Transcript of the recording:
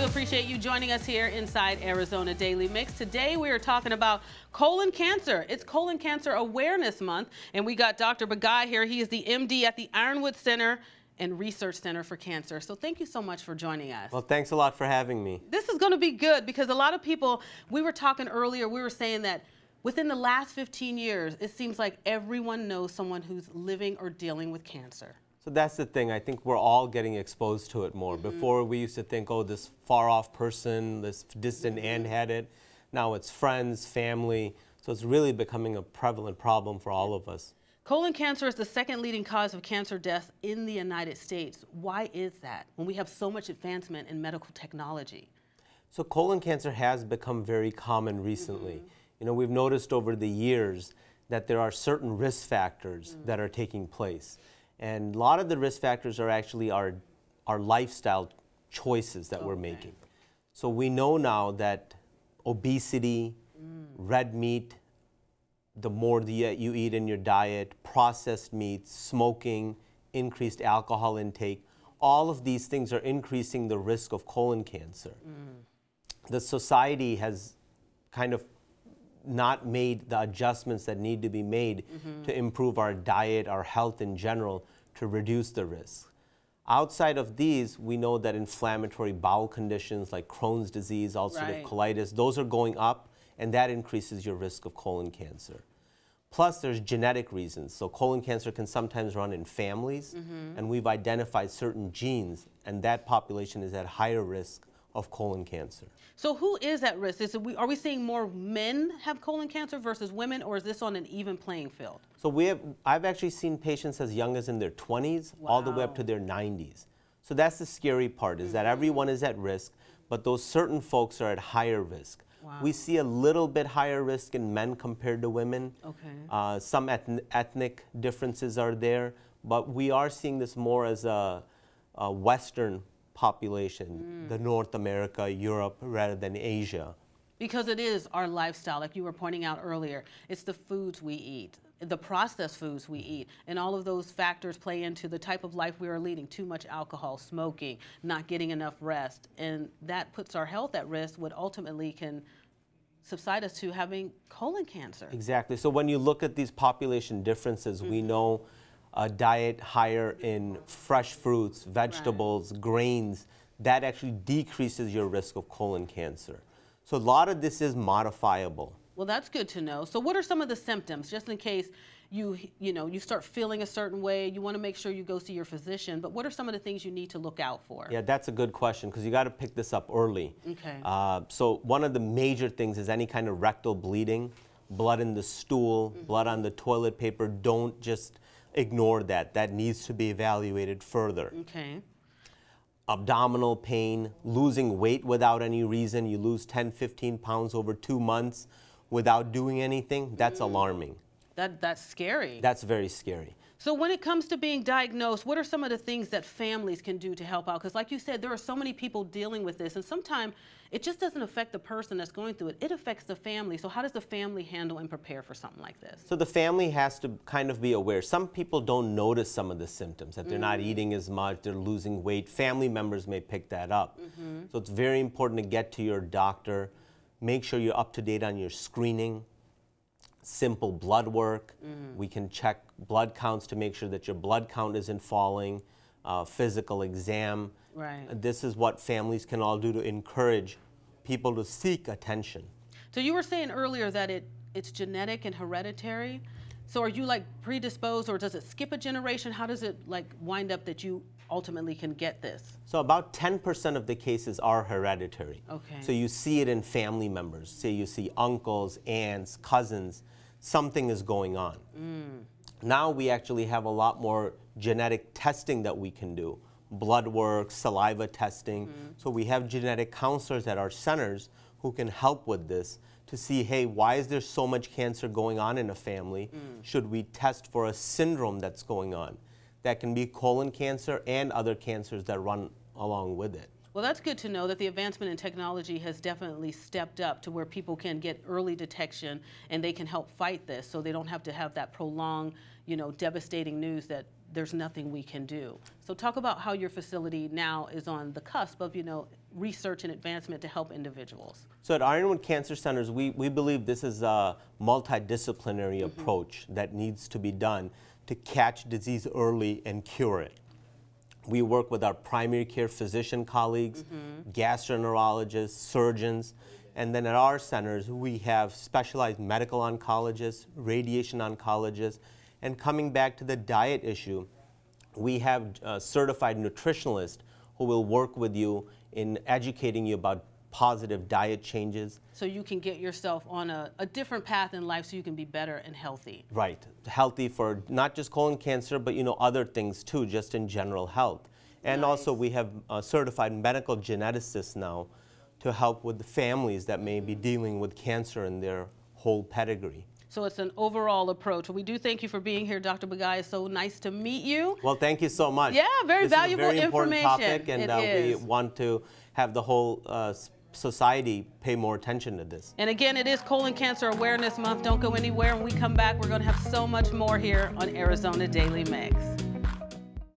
do appreciate you joining us here inside Arizona Daily Mix. Today we are talking about colon cancer. It's Colon Cancer Awareness Month, and we got Dr. Bagai here. He is the MD at the Ironwood Center and Research Center for Cancer. So thank you so much for joining us. Well, thanks a lot for having me. This is going to be good because a lot of people, we were talking earlier, we were saying that within the last 15 years, it seems like everyone knows someone who's living or dealing with cancer. So that's the thing. I think we're all getting exposed to it more. Before we used to think, oh, this far-off person, this distant aunt had it. Now it's friends, family. So it's really becoming a prevalent problem for all of us. Colon cancer is the second leading cause of cancer deaths in the United States. Why is that when we have so much advancement in medical technology? So colon cancer has become very common recently. You know, we've noticed over the years that there are certain risk factors that are taking place. And a lot of the risk factors are actually our lifestyle choices that we're making. So we know now that obesity, red meat, the more you eat in your diet, processed meats, smoking, increased alcohol intake, all of these things are increasing the risk of colon cancer. The society has kind of not made the adjustments that need to be made to improve our diet, our health in general, to reduce the risk. Outside of these, we know that inflammatory bowel conditions like Crohn's disease, ulcerative colitis, those are going up, and that increases your risk of colon cancer. Plus, there's genetic reasons. So colon cancer can sometimes run in families, and we've identified certain genes, and that population is at higher risk of colon cancer. So who is at risk? Are we seeing more men have colon cancer versus women, or is this on an even playing field? So I've actually seen patients as young as in their 20s all the way up to their 90s. So that's the scary part, is that everyone is at risk, but those certain folks are at higher risk. We see a little bit higher risk in men compared to women. Some ethnic differences are there, but we are seeing this more as a Western population, the North America, Europe, rather than Asia. Because it is our lifestyle, like you were pointing out earlier. It's the foods we eat, the processed foods we eat, and all of those factors play into the type of life we are leading. Too much alcohol, smoking, not getting enough rest, and that puts our health at risk, what ultimately can subside us to having colon cancer. Exactly. So when you look at these population differences, we know a diet higher in fresh fruits, vegetables, grains, that actually decreases your risk of colon cancer. So a lot of this is modifiable. Well, that's good to know. So what are some of the symptoms, just in case you start feeling a certain way, you want to make sure you go see your physician, but what are some of the things you need to look out for? Yeah, that's a good question, because you got to pick this up early. So one of the major things is any kind of rectal bleeding, blood in the stool, blood on the toilet paper. Don't just ignore that. That needs to be evaluated further. Abdominal pain, losing weight without any reason. You lose 10, 15 pounds over 2 months without doing anything. That's alarming. That's scary. That's very scary. So when it comes to being diagnosed, what are some of the things that families can do to help out? Because like you said, there are so many people dealing with this, and sometimes it just doesn't affect the person that's going through it. It affects the family. So how does the family handle and prepare for something like this? So the family has to kind of be aware. Some people don't notice some of the symptoms, that they're not eating as much, they're losing weight. Family members may pick that up. So it's very important to get to your doctor. Make sure you're up to date on your screening. Simple blood work. We can check blood counts to make sure that your blood count isn't falling. Physical exam. This is what families can all do to encourage people to seek attention. So you were saying earlier that it's genetic and hereditary. So are you like predisposed, or does it skip a generation? How does it like wind up that you ultimately can get this? So about 10% of the cases are hereditary. So you see it in family members. Say you see uncles, aunts, cousins, something is going on. Now we actually have a lot more genetic testing that we can do. Blood work, saliva testing. So we have genetic counselors at our centers who can help with this to see, hey, why is there so much cancer going on in a family? Should we test for a syndrome that's going on? That can be colon cancer and other cancers that run along with it. Well, that's good to know that the advancement in technology has definitely stepped up to where people can get early detection and they can help fight this, so they don't have to have that prolonged, devastating news that there's nothing we can do. So talk about how your facility now is on the cusp of, research and advancement to help individuals? So at Ironwood Cancer Centers, we believe this is a multidisciplinary approach that needs to be done to catch disease early and cure it. We work with our primary care physician colleagues, gastroenterologists, surgeons, and then at our centers we have specialized medical oncologists, radiation oncologists, and coming back to the diet issue, we have certified nutritionalists who will work with you in educating you about positive diet changes. So you can get yourself on a different path in life so you can be better and healthy. Right, healthy for not just colon cancer, but other things too, just in general health. And also we have certified medical geneticists now to help with the families that may be dealing with cancer in their whole pedigree. So it's an overall approach. We do thank you for being here, Dr. Bagai. It's so nice to meet you. Well, thank you so much. Yeah, very valuable information. information. This is a very important topic, and we want to have the whole society pay more attention to this. And again, it is Colon Cancer Awareness Month. Don't go anywhere. When we come back, we're going to have so much more here on Arizona Daily Mix.